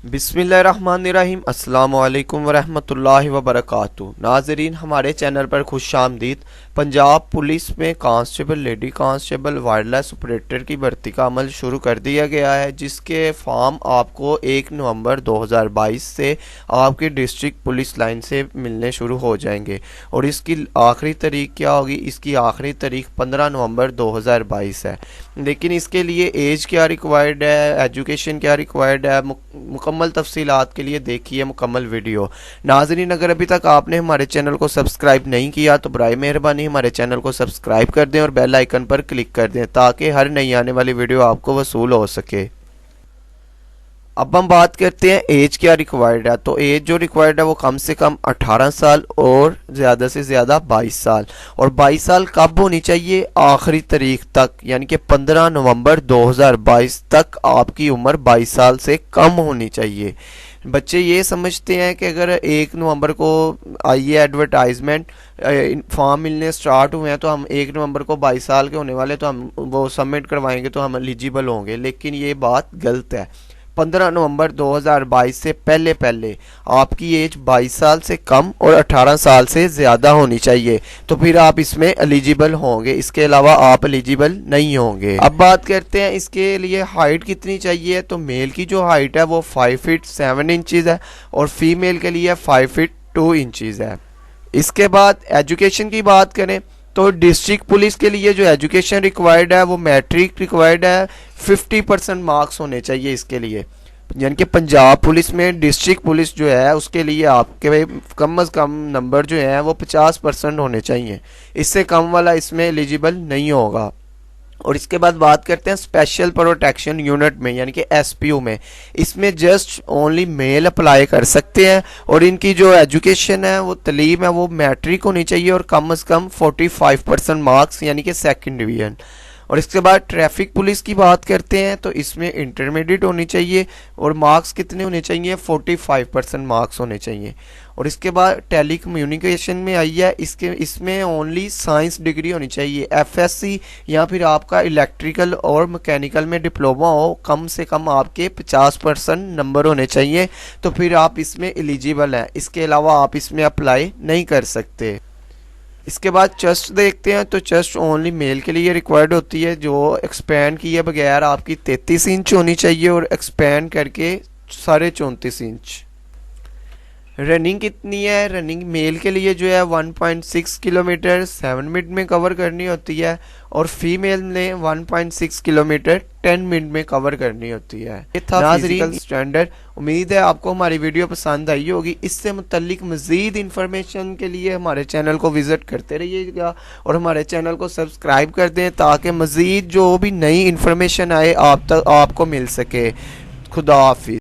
بسم اللہ الرحمن الرحیم۔ السلام علیکم ورحمۃ اللہ وبرکاتہ۔ ناظرین، ہمارے چینل پر خوش آمدید۔ پنجاب پولیس میں constable, lady constable, wireless operator کی بھرتی کا عمل شروع کر دیا گیا ہے، جس کے فارم آپ کو 1 نومبر 2022 سے آپ کی ڈسٹرکٹ پولیس لائن سے ملنے شروع ہو جائیں گے، اور اس کی آخری تاریخ کیا ہوگی؟ اس کی آخری تاریخ 15 نومبر 2022 ہے۔ لیکن اس کے لیے ایج کیا ریکوائرڈ ہے، ایجوکیشن کیا ریکوائرڈ ہے، مکمل تفصیلات کے لیے دیکھیے مکمل ویڈیو۔ ناظرین، اگر ابھی تک آپ نے ہمارے چینل کو سبسکرائب نہیں کیا تو برائے مہربانی ہمارے چینل کو سبسکرائب کر دیں اور بیل آئیکن پر کلک کر دیں تاکہ ہر نئی آنے والی ویڈیو آپ کو وصول ہو سکے۔ اب ہم بات کرتے ہیں ایج کیا ریکوائرڈ ہے۔ تو ایج جو ریکوائرڈ ہے وہ کم سے کم 18 سال اور زیادہ سے زیادہ 22 سال، اور 22 سال کب ہونی چاہیے؟ آخری تاریخ تک، یعنی کہ 15 نومبر 2022 تک آپ کی عمر 22 سال سے کم ہونی چاہیے۔ بچے یہ سمجھتے ہیں کہ اگر 1 نومبر کو آئی ہے ایڈورٹائزمنٹ، فارم ملنے سٹارٹ ہوئے ہیں تو ہم 1 نومبر کو 22 سال کے ہونے والے تو ہم وہ سبمٹ کروائیں گے تو ہم ایلیجیبل ہوں گے، لیکن یہ بات غلط ہے۔ 15 نومبر 2022 سے پہلے آپ کی ایج 22 سال سے کم اور 18 سال سے زیادہ ہونی چاہیے، تو پھر آپ اس میں ایلیجیبل ہوں گے، اس کے علاوہ آپ ایلیجیبل نہیں ہوں گے۔ اب بات کرتے ہیں اس کے لیے ہائٹ کتنی چاہیے۔ تو میل کی جو ہائٹ ہے وہ 5 فٹ 7 انچز ہے، اور فیمیل کے لیے 5 فٹ 2 انچز ہے۔ اس کے بعد ایجوکیشن کی بات کریں تو ڈسٹرکٹ پولیس کے لیے جو ایجوکیشن ریکوائرڈ ہے وہ میٹرک ریکوائرڈ ہے، 50% مارکس ہونے چاہیے اس کے لیے، یعنی کہ پنجاب پولیس میں ڈسٹرکٹ پولیس جو ہے اس کے لیے آپ کے کم از کم نمبر جو ہیں وہ 50% ہونے چاہیے، اس سے کم والا اس میں ایلیجیبل نہیں ہوگا۔ اور اس کے بعد بات کرتے ہیں اسپیشل پروٹیکشن یونٹ میں، یعنی کہ ایس پی یو میں، اس میں جسٹ اونلی میل اپلائی کر سکتے ہیں، اور ان کی جو ایجوکیشن ہے وہ تعلیم ہے وہ میٹرک ہونی چاہیے اور کم از کم 45% مارکس، یعنی کہ سیکنڈ ڈویژن۔ اور اس کے بعد ٹریفک پولیس کی بات کرتے ہیں تو اس میں انٹرمیڈیٹ ہونی چاہیے، اور مارکس کتنے ہونے چاہیے؟ 45% مارکس ہونے چاہیے۔ اور اس کے بعد ٹیلی کمیونیکیشن میں آئی ہے، اس میں اونلی سائنس ڈگری ہونی چاہیے، ایف ایس سی یا پھر آپ کا الیکٹریکل اور مکینیکل میں ڈپلوما ہو، کم سے کم آپ کے 50% نمبر ہونے چاہیے، تو پھر آپ اس میں ایلیجیبل ہیں، اس کے علاوہ آپ اس میں اپلائی نہیں کر سکتے۔ اس کے بعد چیسٹ دیکھتے ہیں تو چیسٹ اونلی میل کے لیے ریکوائرڈ ہوتی ہے، جو ایکسپینڈ کیے بغیر آپ کی 33 انچ ہونی چاہیے اور ایکسپینڈ کر کے 34.5 انچ۔ رننگ کتنی ہے؟ رننگ میل کے لیے جو ہے 1.6 کلومیٹر 7 منٹ میں کور کرنی ہوتی ہے، اور فیمیل نے 1.6 کلومیٹر 10 منٹ میں کور کرنی ہوتی ہے۔ یہ تھا فزیکل سٹینڈرڈ۔ امید ہے آپ کو ہماری ویڈیو پسند آئی ہوگی۔ اس سے متعلق مزید انفارمیشن کے لیے ہمارے چینل کو وزٹ کرتے رہیے گا، اور ہمارے چینل کو سبسکرائب کر دیں تاکہ مزید جو بھی نئی انفارمیشن آئے آپ کو مل سکے۔ خدا حافظ۔